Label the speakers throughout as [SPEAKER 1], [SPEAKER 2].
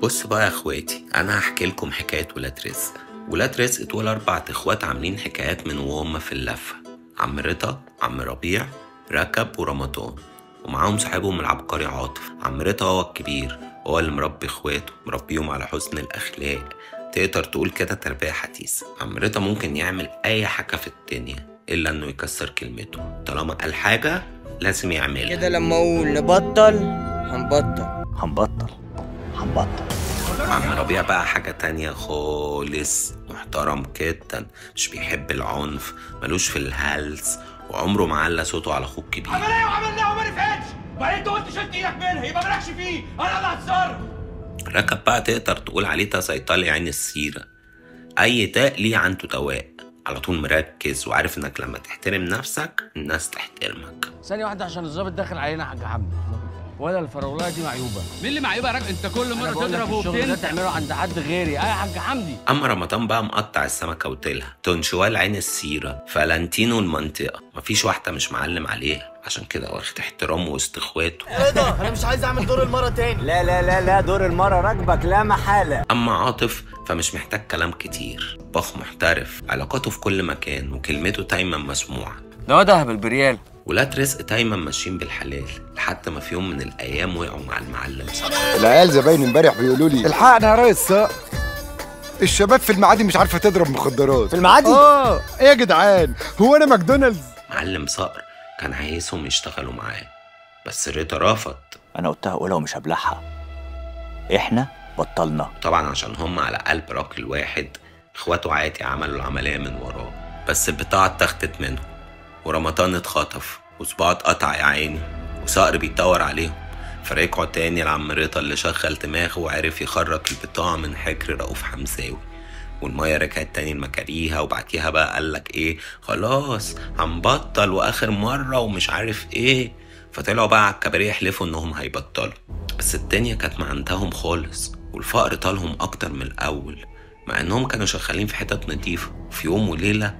[SPEAKER 1] بص بقى يا اخواتي، انا هحكي لكم حكايه ولاد رزق. ولاد رزق دول 4 اخوات عاملين حكايات من وهم في اللفه: عم رضا، عم ربيع، ركب، ورمضان. ومعاهم صاحبهم العبقري عاطف. عم رضا هو الكبير، هو اللي مربي اخواته، مربيهم على حسن الاخلاق، تقدر تقول كده تربيه حديثه. عم رضا ممكن يعمل اي حاجه في الدنيا الا انه يكسر كلمته، طالما قال حاجه لازم يعملها.
[SPEAKER 2] كده لما اقول نبطل هنبطل.
[SPEAKER 1] عم ربيع بقى حاجة تانية خالص، محترم جدا، مش بيحب العنف، ملوش في الهلس، وعمره ما على صوته على اخوه الكبير.
[SPEAKER 3] عمل ايه وعملناه وما نفعتش، وبعدين انت قلت شلت ايدك منها يبقى مالكش فيه، انا اللي هتصرف.
[SPEAKER 1] ركب بقى تقدر تقول عليه تسيطلي عين السيرة، اي داء ليه عنده دواء، على طول مركز وعارف انك لما تحترم نفسك الناس تحترمك.
[SPEAKER 4] ثانية واحدة عشان الظابط داخل علينا يا حاج حمدي. ولا الفراولايه دي معيوبه. مين اللي معيوبه يا راجل؟ انت كل مره تضرب وبتنسى. ده تعمله عند حد غيري. يا حاج حمدي.
[SPEAKER 1] اما رمضان بقى مقطع السمكه وتلها، تنشوال عين السيره، فالنتينو المنطقه، مفيش واحده مش معلم عليها، عشان كده واخد احترامه وسط اخواته.
[SPEAKER 5] رضا انا مش عايز اعمل دور المره تاني.
[SPEAKER 2] لا لا لا لا، دور المره راكبك لا محاله.
[SPEAKER 1] اما عاطف فمش محتاج كلام كتير، طباخ محترف، علاقاته في كل مكان وكلمته دايما مسموعه.
[SPEAKER 2] ده دهب البريال.
[SPEAKER 1] ولاد رزق دايما ماشيين بالحلال، لحد ما في يوم من الايام وقعوا مع المعلم صقر.
[SPEAKER 6] العيال زباين امبارح بيقولوا لي الحقنا يا ريس صقر، الشباب في المعادي مش عارفه تضرب مخدرات.
[SPEAKER 2] في المعادي؟
[SPEAKER 6] ايه يا جدعان، هو انا ماكدونالدز؟
[SPEAKER 1] معلم صقر كان عايزهم يشتغلوا معاه، بس رضا رفض.
[SPEAKER 2] انا قلتها اولى ومش هبلعها، احنا بطلنا.
[SPEAKER 1] طبعا عشان هم على قلب راجل واحد، اخواته عادي عملوا العمليه من وراه، بس البضاعه اتاخدت منه، ورمضان اتخطف، وصباعه اتقطع يا عيني، وصقر بيدور عليهم. فرجعوا تاني لعم رضا اللي شغل دماغه وعرف يخرج البضاعة من حجر رؤوف حمزاوي. والمية رجعت تاني لمكاريها، وبعديها بقى قالك ايه، خلاص هنبطل واخر مرة ومش عارف ايه. فطلعوا بقى على الكباريه يحلفوا انهم هيبطلوا، بس الدنيا كانت ما عندهم خالص، والفقر طالهم اكتر من الاول، مع انهم كانوا شغالين في حتت نضيفة. وفي يوم وليلة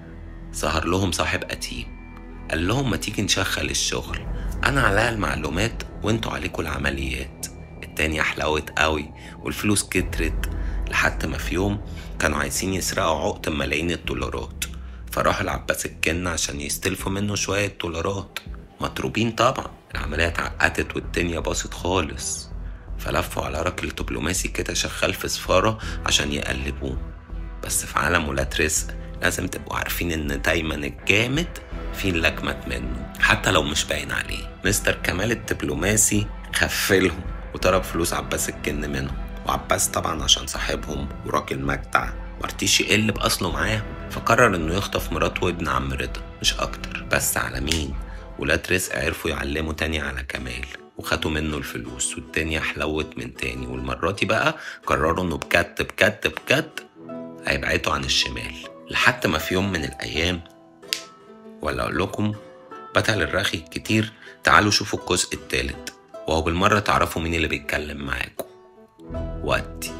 [SPEAKER 1] ظهر لهم صاحب قتيم، قال لهم ما تيجي نشغل الشغل، انا عليا المعلومات وانتوا عليكوا العمليات. التانية حلوت قوي والفلوس كترت، لحد ما في يوم كانوا عايزين يسرقوا عقد ملايين الدولارات، فراحوا لعباس الجن عشان يستلفوا منه شوية دولارات. مضروبين طبعا، العملية اتعقدت والدنيا باظت خالص، فلفوا على راجل دبلوماسي كده شغال في سفارة عشان يقلبوه. بس في عالم ولاد رزق لازم تبقوا عارفين ان دايما الجامد في اللجمة منه حتى لو مش باين عليه. مستر كمال الدبلوماسي خفلهم وطلب فلوس عباس الجن منهم، وعباس طبعا عشان صاحبهم وراجل مجدع مرتيش يقل بأصله معاهم، فقرر انه يخطف مراته وابن عم رضا مش اكتر. بس على مين؟ ولاد رزق عرفوا يعلموا تاني على كمال وخدوا منه الفلوس، والدنيا حلوت من تاني. والمرة دي بقى قرروا انه بجد بجد بجد هيبعدوا عن الشمال، لحد ما في يوم من الايام، ولا اقول لكم بدل الرغي الكتير تعالوا شوفوا الجزء الثالث، وهو بالمرة تعرفوا مين اللي بيتكلم معاكم. ودي